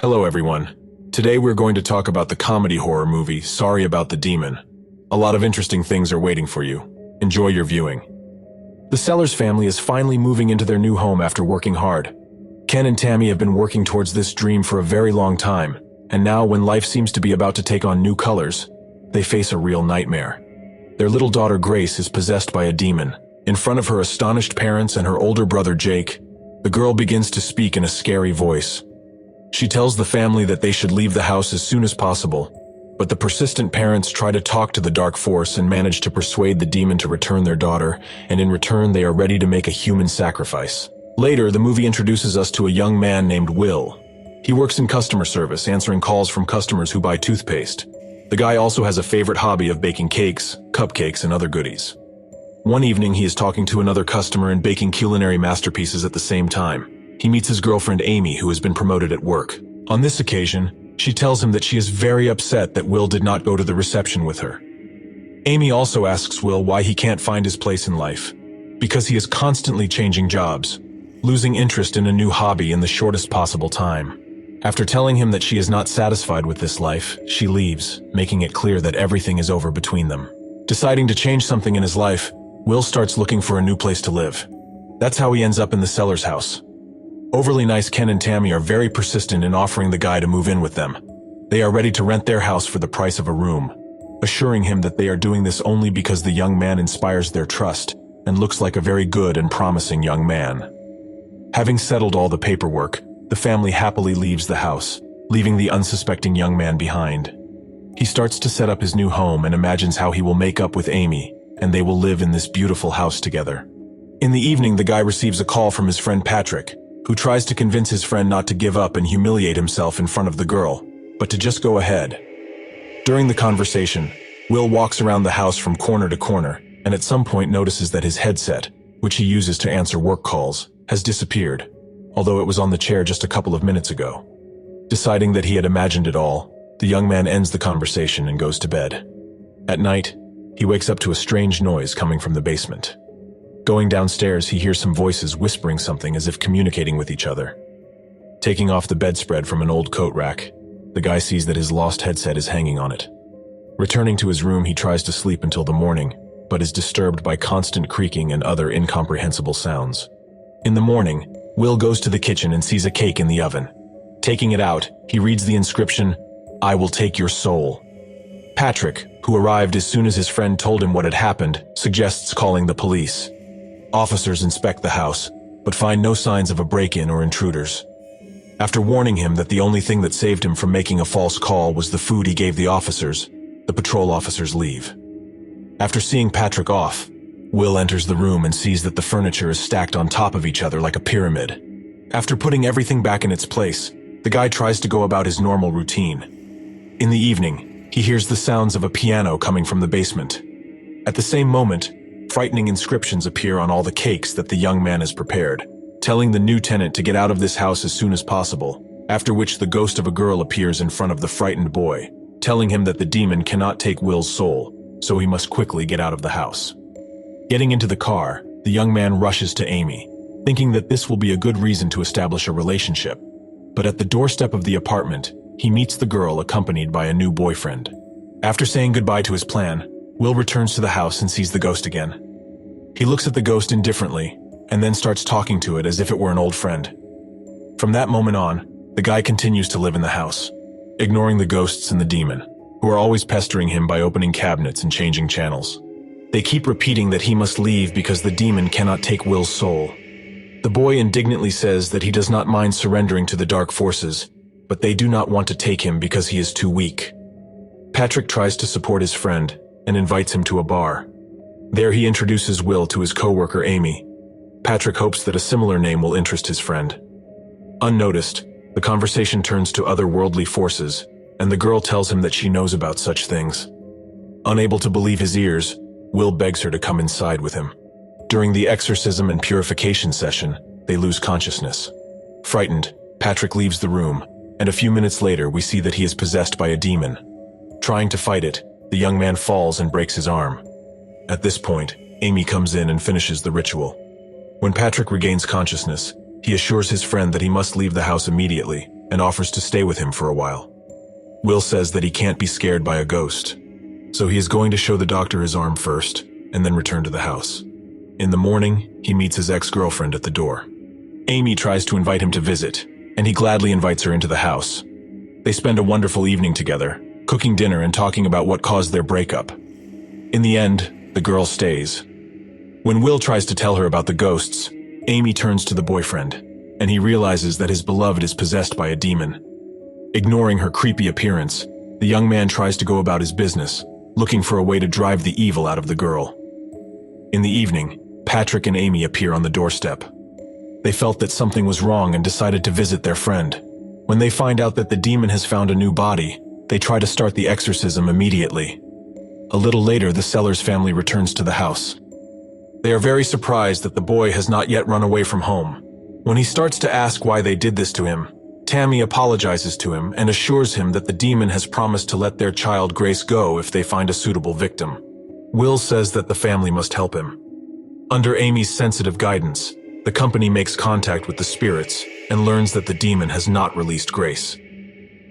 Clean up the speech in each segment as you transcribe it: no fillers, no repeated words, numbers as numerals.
Hello everyone. Today we're going to talk about the comedy horror movie, Sorry About the Demon. A lot of interesting things are waiting for you. Enjoy your viewing. The Sellers family is finally moving into their new home after working hard. Ken and Tammy have been working towards this dream for a very long time, and now when life seems to be about to take on new colors, they face a real nightmare. Their little daughter Grace is possessed by a demon. In front of her astonished parents and her older brother Jake, the girl begins to speak in a scary voice. She tells the family that they should leave the house as soon as possible, but the persistent parents try to talk to the dark force and manage to persuade the demon to return their daughter, and in return they are ready to make a human sacrifice. Later, the movie introduces us to a young man named Will. He works in customer service, answering calls from customers who buy toothpaste. The guy also has a favorite hobby of baking cakes, cupcakes, and other goodies. One evening, he is talking to another customer and baking culinary masterpieces at the same time. He meets his girlfriend Amy, who has been promoted at work. On this occasion, she tells him that she is very upset that Will did not go to the reception with her. Amy also asks Will why he can't find his place in life, because he is constantly changing jobs, losing interest in a new hobby in the shortest possible time. After telling him that she is not satisfied with this life, she leaves, making it clear that everything is over between them. Deciding to change something in his life, Will starts looking for a new place to live. That's how he ends up in the Sellers house. Overly nice Ken and Tammy are very persistent in offering the guy to move in with them. They are ready to rent their house for the price of a room, assuring him that they are doing this only because the young man inspires their trust and looks like a very good and promising young man. Having settled all the paperwork, the family happily leaves the house, leaving the unsuspecting young man behind. He starts to set up his new home and imagines how he will make up with Amy, and they will live in this beautiful house together. In the evening, the guy receives a call from his friend Patrick, who tries to convince his friend not to give up and humiliate himself in front of the girl, but to just go ahead. During the conversation, Will walks around the house from corner to corner, and at some point notices that his headset, which he uses to answer work calls, has disappeared, although it was on the chair just a couple of minutes ago. Deciding that he had imagined it all, the young man ends the conversation and goes to bed. At night, he wakes up to a strange noise coming from the basement. Going downstairs, he hears some voices whispering something as if communicating with each other. Taking off the bedspread from an old coat rack, the guy sees that his lost headset is hanging on it. Returning to his room, he tries to sleep until the morning, but is disturbed by constant creaking and other incomprehensible sounds. In the morning, Will goes to the kitchen and sees a cake in the oven. Taking it out, he reads the inscription, "I will take your soul." Patrick, who arrived as soon as his friend told him what had happened, suggests calling the police. Officers inspect the house, but find no signs of a break-in or intruders. After warning him that the only thing that saved him from making a false call was the food he gave the officers, the patrol officers leave. After seeing Patrick off, Will enters the room and sees that the furniture is stacked on top of each other like a pyramid. After putting everything back in its place, the guy tries to go about his normal routine. In the evening, he hears the sounds of a piano coming from the basement. At the same moment, frightening inscriptions appear on all the cakes that the young man has prepared, telling the new tenant to get out of this house as soon as possible, after which the ghost of a girl appears in front of the frightened boy, telling him that the demon cannot take Will's soul, so he must quickly get out of the house. Getting into the car, the young man rushes to Amy, thinking that this will be a good reason to establish a relationship. But at the doorstep of the apartment, he meets the girl accompanied by a new boyfriend. After saying goodbye to his plan, Will returns to the house and sees the ghost again. He looks at the ghost indifferently, and then starts talking to it as if it were an old friend. From that moment on, the guy continues to live in the house, ignoring the ghosts and the demon, who are always pestering him by opening cabinets and changing channels. They keep repeating that he must leave because the demon cannot take Will's soul. The boy indignantly says that he does not mind surrendering to the dark forces, but they do not want to take him because he is too weak. Patrick tries to support his friend and invites him to a bar. There he introduces Will to his co-worker Amy. Patrick hopes that a similar name will interest his friend. Unnoticed, the conversation turns to otherworldly forces, and the girl tells him that she knows about such things. Unable to believe his ears, Will begs her to come inside with him. During the exorcism and purification session, they lose consciousness. Frightened, Patrick leaves the room, and a few minutes later we see that he is possessed by a demon. Trying to fight it, the young man falls and breaks his arm. At this point, Amy comes in and finishes the ritual. When Patrick regains consciousness, he assures his friend that he must leave the house immediately, and offers to stay with him for a while. Will says that he can't be scared by a ghost, so he is going to show the doctor his arm first and then return to the house. In the morning, he meets his ex-girlfriend at the door. Amy tries to invite him to visit, and he gladly invites her into the house. They spend a wonderful evening together, cooking dinner and talking about what caused their breakup. In the end, the girl stays. When Will tries to tell her about the ghosts, Amy turns to the boyfriend, and he realizes that his beloved is possessed by a demon. Ignoring her creepy appearance, the young man tries to go about his business, looking for a way to drive the evil out of the girl. In the evening, Patrick and Amy appear on the doorstep. They felt that something was wrong and decided to visit their friend. When they find out that the demon has found a new body, they try to start the exorcism immediately. A little later, the Sellers family returns to the house. They are very surprised that the boy has not yet run away from home. When he starts to ask why they did this to him, Tammy apologizes to him and assures him that the demon has promised to let their child Grace go if they find a suitable victim. Will says that the family must help him. Under Amy's sensitive guidance, the company makes contact with the spirits and learns that the demon has not released Grace.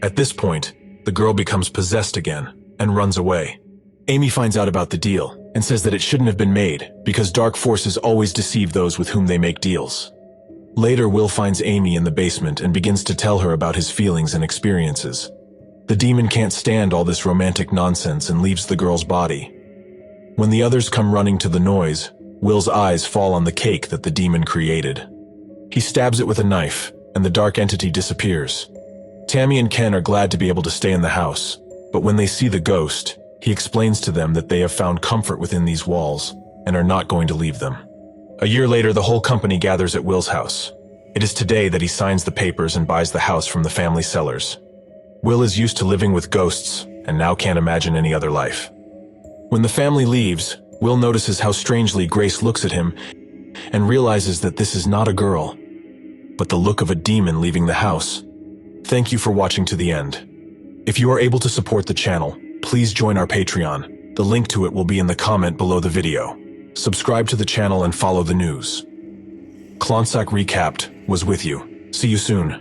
At this point, the girl becomes possessed again and runs away. Amy finds out about the deal and says that it shouldn't have been made because dark forces always deceive those with whom they make deals. Later, Will finds Amy in the basement and begins to tell her about his feelings and experiences. The demon can't stand all this romantic nonsense and leaves the girl's body. When the others come running to the noise, Will's eyes fall on the cake that the demon created. He stabs it with a knife, and the dark entity disappears. Tammy and Ken are glad to be able to stay in the house, but when they see the ghost, he explains to them that they have found comfort within these walls and are not going to leave them. A year later, the whole company gathers at Will's house. It is today that he signs the papers and buys the house from the family Sellers. Will is used to living with ghosts and now can't imagine any other life. When the family leaves, Will notices how strangely Grace looks at him and realizes that this is not a girl, but the look of a demon leaving the house. Thank you for watching to the end. If you are able to support the channel, please join our Patreon. The link to it will be in the comment below the video. Subscribe to the channel and follow the news. Klonsak Recapped was with you. See you soon.